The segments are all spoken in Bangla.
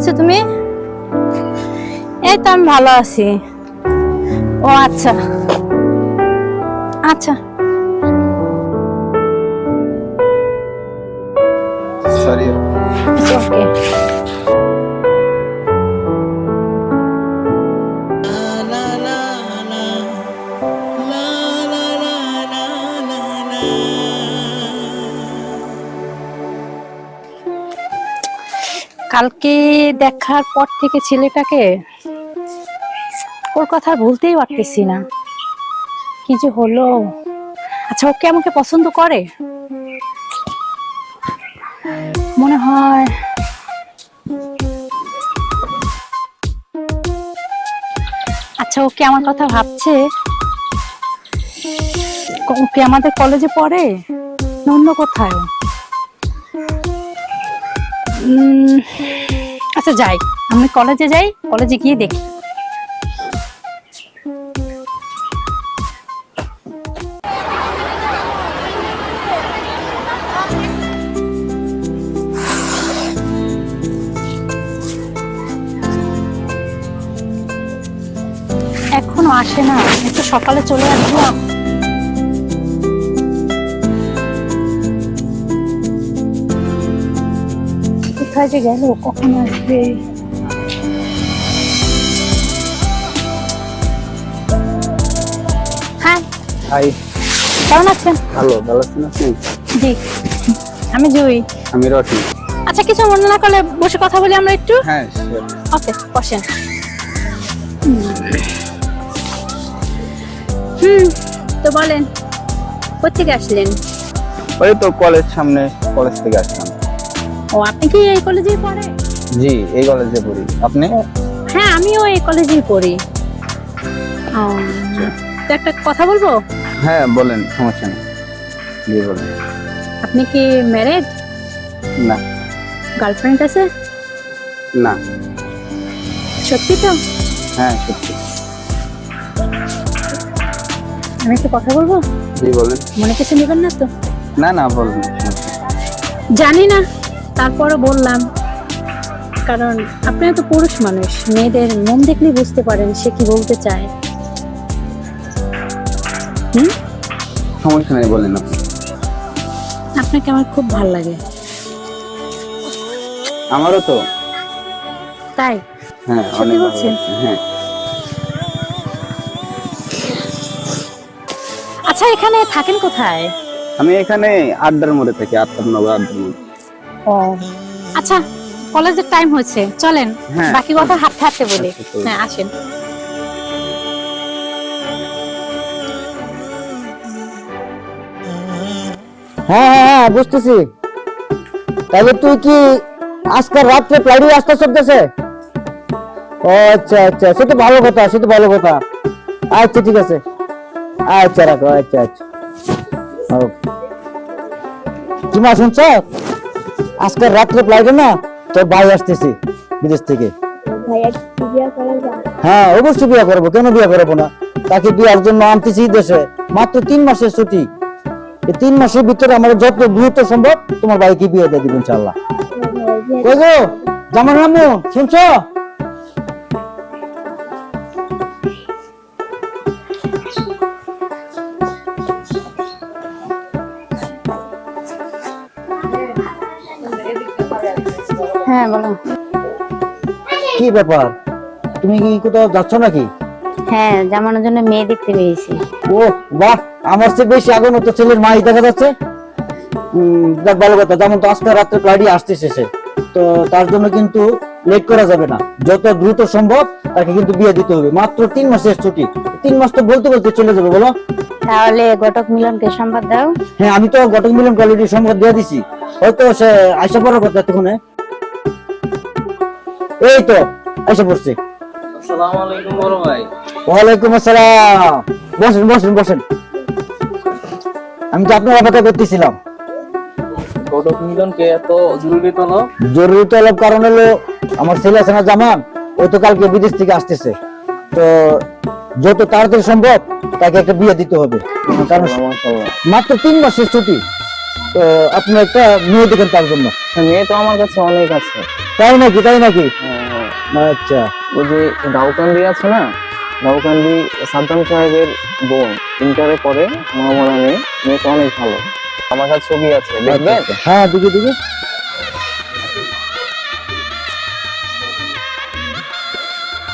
আছো তুমি? এই তো আমি ভালো আছি। ও আচ্ছা আচ্ছা। সরি। ওকে। কালকে দেখার পর থেকে ছেলেটাকে ওর কথা ভুলতেই পারতেছি না। কি যে হলো। আচ্ছা, ওকে আমাকে পছন্দ করে মনে হয়। আচ্ছা, ওকে আমার কথা ভাবছে? ওকে আমাদের কলেজে পড়ে না অন্য কোথায়? আচ্ছা যাই, আমি কলেজে যাই, কলেজে গিয়ে দেখি। এখনো আসে না, একটু সকালে চলে আসলাম। কোথায় যে গেল, কখন আসবে? হ্যাঁ, হাই। কেমন আছেন? ভালো আছেন আপনি? জি, আমি জুই। আমি রকি। আচ্ছা, কিছু মনে না করলে বসে কথা বলি আমরা একটু? হ্যাঁ শিওর। ওকে, বসেন। তো বলেন, কোথেকে আসলেন? ওই তো কলেজ সামনে, কলেজ থেকে আসলাম। ও, আপনি কি এই কলেজেই পড়েন? জি, এই কলেজে পড়ি। আপনি? হ্যাঁ, আমিও এই কলেজেই পড়ি। তো একটা কথা বলবো? হ্যাঁ বলেন, সমস্যা নেই। জি বলেন। আপনি কি ম্যারেড? না। গার্লফ্রেন্ড আছে? না। সত্যি তো? হ্যাঁ সত্যি। আমি একটা কথা বলবো? জি বলেন। মনে কিছু নেবেন না তো? না না বলেন। জানি না, তারপরে বললাম। কারণ আপনি তো পুরুষ মানুষ, মেয়েদের মন দেখলেই বুঝতে পারেন সে কি বলতে চায়। সমস্যা নেই, বলেন আপনি। আপনাকে আমার খুব ভালো লাগে। আমারও তো। তাই? হ্যাঁ সত্যি অনেক ভালো বলছেন? লাগছে, হ্যাঁ। আচ্ছা, এখানে থাকেন কোথায়? আমি এখানে আড্ডার মোড়ে থাকি, আত্মানগর আড্ডার মোড়ে। ও আচ্ছা, কলেজের টাইম হচ্ছে, চলেন হ্যাঁ। বাকি কথা হাঁটতে হাঁটতে বলি। আচ্ছা, চলুন। হ্যাঁ আসেন। হ্যাঁ হ্যাঁ হ্যাঁ বুঝতেছি। তাহলে তুই কি আজকাল রাত্রে ফ্লাইটে আসতে চলতেছে? ও আচ্ছা আচ্ছা, সে তো ভালো কথা, সে তো ভালো কথা। আচ্ছা ঠিক আছে, আচ্ছা রাখো, আচ্ছা আচ্ছা। কি মা শুনছ? আজকাল রাত্রে ফ্লাইটে না তোর ভাই আসতেছি বিদেশ থেকে। হ্যাঁ অবশ্যই বিয়ে করবো, কেন বিয়ে করবো না? তাকে বিয়ার জন্য আনতেছি দেশে। মাত্র 3 মাসের ছুটি। এই 3 মাসের ভিতরে আমার যত দ্রুত সম্ভব তোমার ভাইকে বিয়ে দিয়ে দিব ইনশাআল্লাহ। কই গো জামাই আম্মু, শুনছো? হ্যাঁ বলো। কি ব্যাপার, তুমি কি কোথাও যাচ্ছ নাকি? হ্যাঁ, জামানোর জন্য মেয়ে দেখতে পেয়েছি। ও বাহ, আমার চেয়ে বেশি আগানো তো ছেলের মাই দেখা যাচ্ছে। দেখ ভালো কথা, যেমন তো আজকে রাত্রে ফ্লাইটে আসতেছে সে, তো তার জন্য কিন্তু লেট করা যাবে না। যত দ্রুত সম্ভব তাকে কিন্তু বিয়ে দিতে হবে। মাত্র 3 মাসের ছুটি, 3 মাস তো বলতে বলতে চলে যাবে বলো। তাহলে ঘটক মিলনকে সংবাদ দাও। হ্যাঁ আমি তো ঘটক মিলন কোয়ালিটির সংবাদ দিয়ে দিছি, হয়তো সে আইসা পড়ার কথা এতক্ষণে। এই তো আইসা পড়ছে। আসসালামু আলাইকুম বড় ভাই। ওয়ালাইকুম আসসালাম। বসেন বসেন বসেন। আমি তো আপনার অপেক্ষা করতেছিলাম। ঘটক মিলনকে এত জরুরি তলব? জরুরি তলব কারণ হলো আমার ছেলে আছে না জামান, ও তো কালকে বিদেশ থেকে আসতেছে, তো যত তাড়াতাড়ি সম্ভব তাকে একটা বিয়ে দিতে হবে। কারণ মাত্র 3 মাসের ছুটি, তো আপনি একটা মেয়ে দেখেন তার জন্য। মেয়ে তো আমার কাছে অনেক আছে। তাই নাকি? হ্যাঁ, আচ্ছা ওই যে দাউকান্দি আছে না, দাউকান্দি সাদ্দাম সাহেবের বোন ইন্টারে পড়ে, মহামনা মেয়ে, মেয়েটা অনেক ভালো। আমার কাছে ছবি আছে, দেখবেন? আচ্ছা। হ্যাঁ দিকে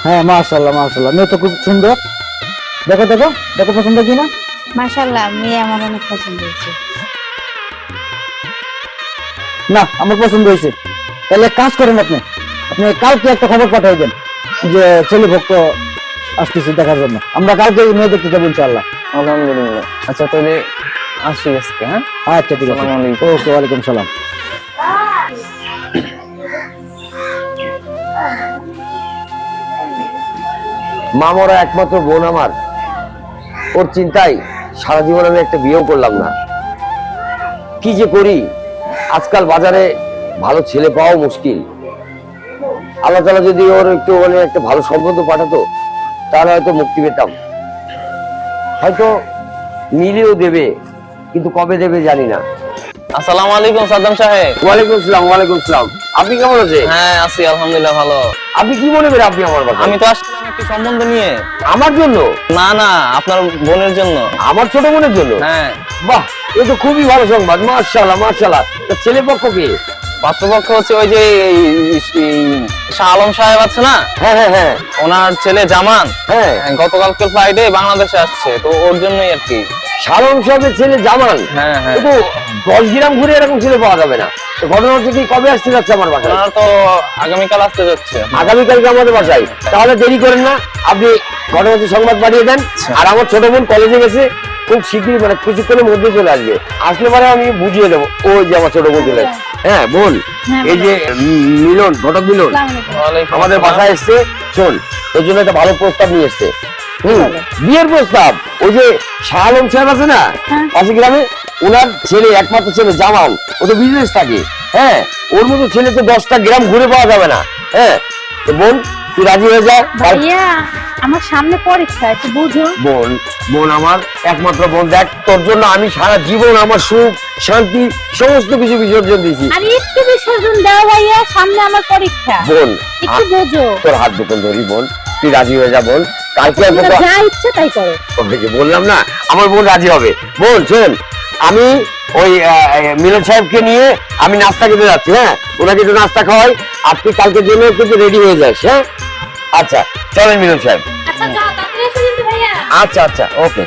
হ্যাঁ, মাশাআল্লাহ মেয়ে তো খুব সুন্দর। দেখো পছন্দ কিনা। মাশাআল্লাহ, মেয়ে আমার অনেক পছন্দ হয়েছে। না, আমার পছন্দ হয়েছে। তাহলে এক কাজ করেন, আপনি কালকে একটা খবর পাঠাইবেন যে ছেলে ভক্ত আসতেছে দেখার জন্য। আমরা কালকে মেয়ে দেখতে যাবো ইনশাআল্লাহ। আলহামদুলিল্লাহ। আচ্ছা তাহলে আসি আজকে। হ্যাঁ, আচ্ছা ঠিক আছে, আসসালামু আলাইকুম। ওকে, ওয়ালাইকুম সালাম। মামরা একমাত্র বোন আমার, ওর চিন্তায় সারা জীবন আমি একটা বিয়েও করলাম না। কি যে করি, আজকাল বাজারে ভালো ছেলে পাওয়া মুশকিল। আল্লাহ তাআলা যদি ওর একটু মানে একটা ভালো সম্বন্ধ পাঠাতো, তাহলে হয়তো মুক্তি পেতাম। হয়তো মিলিয়েও দেবে, কিন্তু কবে দেবে জানি না। আসসালামু আলাইকুম সাদ্দাম সাহেব। ওয়ালাইকুম আসসালাম। আপনি কেমন আছেন? হ্যাঁ আছি আলহামদুলিল্লাহ ভালো। আপনি কি মনে করেন আপনি আমার কথা? আমি তো আসছিলাম একটি সম্বন্ধ নিয়ে। আমার জন্য? না, আপনার বোনের জন্য। আমার ছোট বোনের জন্য? হ্যাঁ। বাহ, এ তো খুবই ভালো সংবাদ। মাশাআল্লাহ। তা ছেলে পক্ষ কে? পাত্রপক্ষ হচ্ছে ওই যে শাহ আলম সাহেব আছে না, হ্যাঁ, ওনার ছেলে জামান। হ্যাঁ। গতকালকে ফ্লাইটে বাংলাদেশে আসছে, তো ওর জন্যই আর কি। শালম সাহেবের ছেলে জামাল? হ্যাঁ। কিন্তু 10 গ্রাম ঘুরে এরকম ছেলে পাওয়া যাবে না। তো ঘটনা হচ্ছে কি, কবে আসতে যাচ্ছে আমার বাসায়? ওনারা তো আগামীকাল আসতে যাচ্ছে। আগামীকালকে আমাদের বাসায়। তাহলে দেরি করেন না, আপনি ঘটনা হচ্ছে সংবাদ পাঠিয়ে দেন। আর আমার ছোট বোন কলেজে গেছে, খুব শীঘ্রই মানে কিছুক্ষণের মধ্যে চলে আসবে। আসলে পরে আমি বুঝিয়ে দেবো। ওই যে আমার ছোট বোন চলে আসছে। হ্যাঁ বোন, এই যে মিলন, ঘটক মিলন ওয়ালাইকুম আমাদের আসসালাম। বাসায় এসছে। শোন, তোর জন্য একটা ভালো প্রস্তাব নিয়ে এসছে। বিয়ের প্রস্তাব। ওই যে শাহ আলম সাহেব আছে না পাশে গ্রামে, ওনার ছেলে, একমাত্র ছেলে জামাল, ও তো বিজনেস থাকে। হ্যাঁ, ওর মতো ছেলে তো 10টা গ্রাম ঘুরে পাওয়া যাবে না। হ্যাঁ, তো বোন তুই রাজি হয়ে যা। ভাইয়া, আমার সামনে পরীক্ষা, একটু বুঝো। বোন আমার একমাত্র বোন, দেখ তোর জন্য আমি সারা জীবন আমার সুখ শান্তি সমস্ত কিছু বিসর্জন দিয়েছি। আর একটু বিসর্জন দাও ভাইয়া, সামনে আমার পরীক্ষা। বোন, একটু বোঝো। তোর হাত দুটো ধরি বোন, তুই রাজি হয়ে যা বোন। কালকে তোমার যা ইচ্ছে তাই করো। ওকে যে বললাম না, আমার বোন রাজি হবে। বোন শোন, আমি ওই মিলন সাহেবকে নিয়ে আমি নাস্তা খেতে যাচ্ছি। হ্যাঁ, ওনাকে একটু নাস্তা খাওয়াই, আর তুই কালকের জন্য একটু রেডি হয়ে যাস। হ্যাঁ, আচ্ছা চলেন মিলন সাহেব। আচ্ছা যাও, তাড়াতাড়ি এসে কিন্তু ভাইয়া। আচ্ছা ওকে।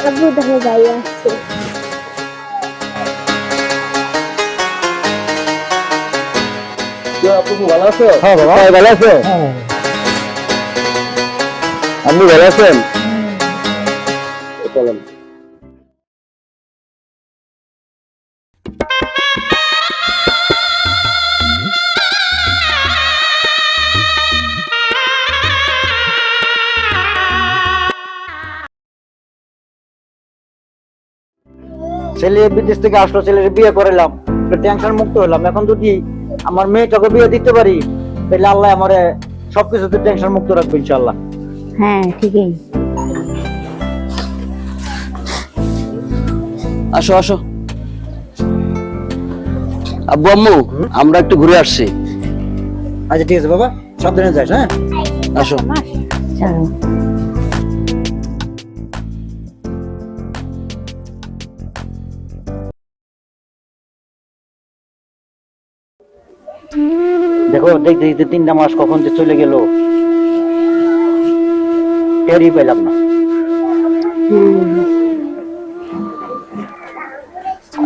আব্বু দেখো যাই আসছে। আপনি ভালো আছো? হ্যাঁ বাবা, ভালো আছে? আপনি ভালো আছেন? চলেন। ছেলে বিদেশ থেকে আসলো, ছেলের বিয়ে করালাম, টেনশন মুক্ত হলাম। এখন যদি আমার মেয়েটাকে বিয়ে দিতে পারি, তাহলে আল্লাহ আমারে সবকিছুতে টেনশন মুক্ত রাখবে ইনশাআল্লাহ। হ্যাঁ ঠিকই। আসো আব্বু আম্মু, আমরা একটু ঘুরে আসছি। আচ্ছা ঠিক আছে বাবা, সাবধানে যাস। হ্যাঁ, আসো। চলো। দেখো দেখতে দেখতে 3টা মাস কখন যে চলে গেল, টেরই পেলাম না।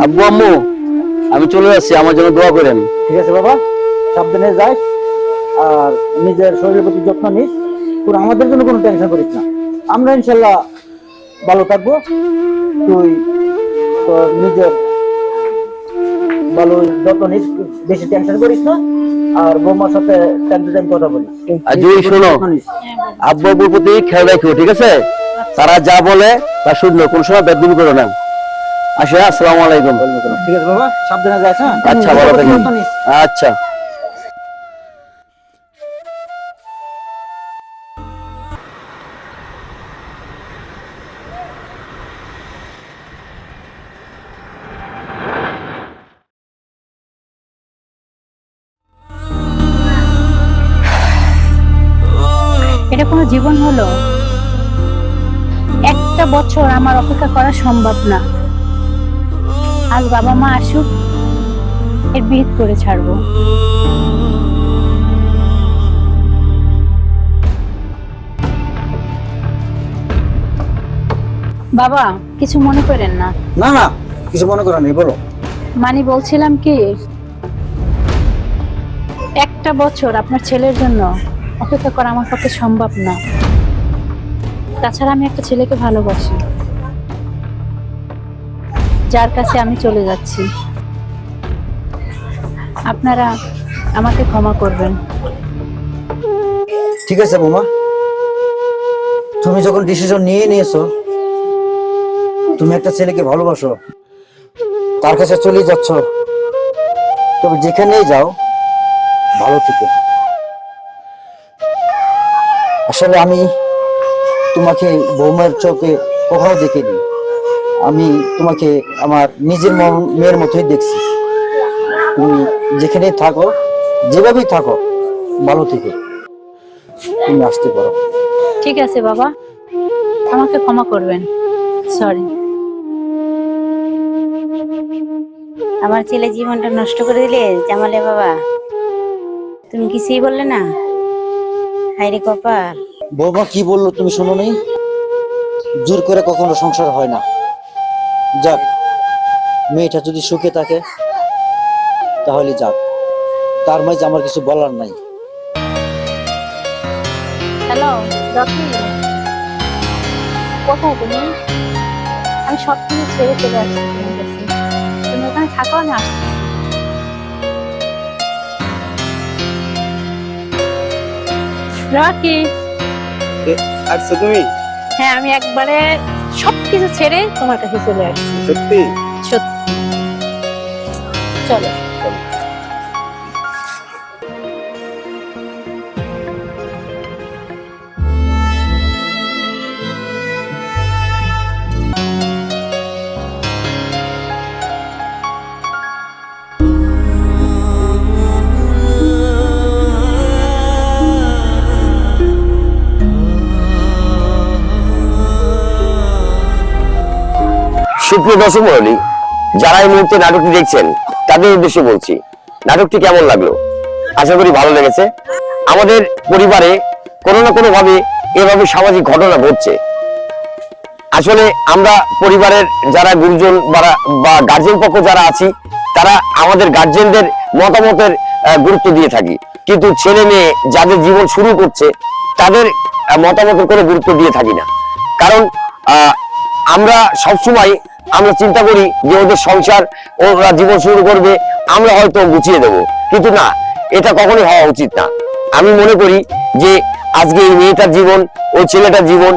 আব্বু আম্মু, আমি চলে যাচ্ছি, আমার জন্য দোয়া করেন। ঠিক আছে বাবা, সাবধানে যাস, আর নিজের শরীরের প্রতি যত্ন নিস। তোর আমাদের জন্য কোনো টেনশন করিস না, আমরা ইনশাল্লাহ ভালো থাকবো। তুই তোর নিজের ভালো যত নিস, বেশি টেনশন করিস না, আর বৌমার সাথে টাইম টু টাইম কথা বলিস। আর জুই শোনো, আব্বু আব্বুর প্রতি খেয়াল রাখো, ঠিক আছে? তারা যা বলে তা শুনলো, কোন সময় বেদবি করো না। আসে, আসসালামু আলাইকুম। ঠিক আছে বাবা, সাবধানে যাস। হ্যাঁ, আচ্ছা, ভালো থাকেন। যত্ন নিস। আচ্ছা। এটা কোনো জীবন হলো? একটা বছর আমার অপেক্ষা করা সম্ভব না। আজ বাবা মা আসুক, এর বিহিত করে ছাড়বো। বাবা, কিছু মনে করেন না। না না, কিছু মনে করা নেই, বলো। মানে বলছিলাম কি, একটা বছর আপনার ছেলের জন্য অপেক্ষা করা আমার পক্ষে সম্ভব না। তাছাড়া আমি একটা ছেলেকে ভালোবাসি, যার কাছে আমি চলে যাচ্ছি। আপনারা আমাকে ক্ষমা করবেন। ঠিক আছে বৌমা, তুমি যখন ডিসিশন নিয়ে নিয়েছো, তুমি একটা ছেলেকে ভালোবাসো, তার কাছে চলে যাচ্ছ, তবে যেখানেই যাও ভালো থেকো। আসলে আমি তোমাকে বৌমার চোখে কখনো দেখিনি, আমি তোমাকে আমার নিজের মেয়ের মতোই দেখছি। তুমি যেখানেই থাকো, যেভাবেই থাকো, ভালো থেকো। তুমি আসতে পারো। ঠিক আছে বাবা, আমাকে ক্ষমা করবেন। সরি। আমার ছেলে জীবনটা নষ্ট করে দিলে জামালে বাবা, তুমি কিছুই বললে না। হায়রে কপাল। বৌমা কি বললো তুমি শোনো নি? জোর করে কখনো সংসার হয় না। যাক, মেয়েটা যদি সুখে থাকে তাহলে যাক, তার মাঝে আমার কিছু বলার নাই। হ্যালো রকি, কোথায় তুমি? আমি সব কিছু ছেড়ে চলে আসছি তোমার কাছে। তুমি ওখানে থাকো, আমি আসছি। রকি, আচ্ছা, তুমি হ্যাঁ, আমি একবারে সবকিছু ছেড়ে তোমার কাছে চলে আসছি। সত্যি? সত্যি। চলো। সুপ্রিয় দর্শক মণ্ডলী, যারা এই মুহূর্তে নাটকটি দেখছেন তাদের উদ্দেশ্যে বলছি, নাটকটি কেমন লাগলো? আশা করি ভালো লেগেছে। আমাদের পরিবারে কোনো না কোনো ভাবে এভাবে সামাজিক ঘটনা ঘটছে। আসলে আমরা পরিবারের যারা গুরুজন বা গার্জেন পক্ষ যারা আছি, তারা আমাদের গার্জেনদের মতামতের গুরুত্ব দিয়ে থাকি, কিন্তু ছেলে মেয়ে যাদের জীবন শুরু করছে তাদের মতামতের কোনো গুরুত্ব দিয়ে থাকি না। কারণ আমরা সবসময় আমরা চিন্তা করি যে ওদের সংসার, ওরা জীবন শুরু করবে, আমরা হয়তো গুছিয়ে দেব, কিন্তু না, এটা কখনোই হওয়া উচিত না। আমি মনে করি যে আজকে এই মেয়েটার জীবন, ওই ছেলেটার জীবন,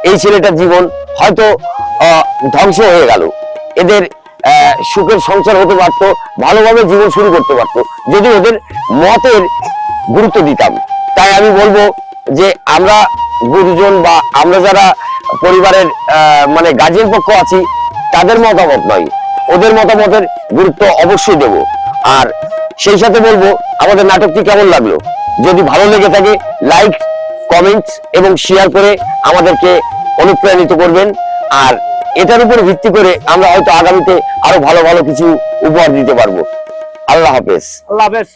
এই ছেলেটার জীবন হয়তো ধ্বংস হয়ে গেল। এদের সুখের সংসার হতে পারতো, ভালোভাবে জীবন শুরু করতে পারতো যদি ওদের মতের গুরুত্ব দিতাম। তাই আমি বলবো যে আমরা গুরুজন বা আমরা যারা পরিবারের মানে গার্জিয়ান পক্ষ আছি, তাদের মতামত নয়, ওদের মতামতের গুরুত্ব অবশ্যই দেব। আর সেই সাথে বলবো, আমাদের নাটকটি কেমন লাগলো? যদি ভালো লেগে থাকে লাইক, কমেন্টস এবং শেয়ার করে আমাদেরকে অনুপ্রাণিত করবেন। আর এটার উপর ভিত্তি করে আমরা হয়তো আগামীতে আরো ভালো ভালো কিছু উপহার দিতে পারবো। আল্লাহ হাফেজ। আল্লাহ হাফেজ।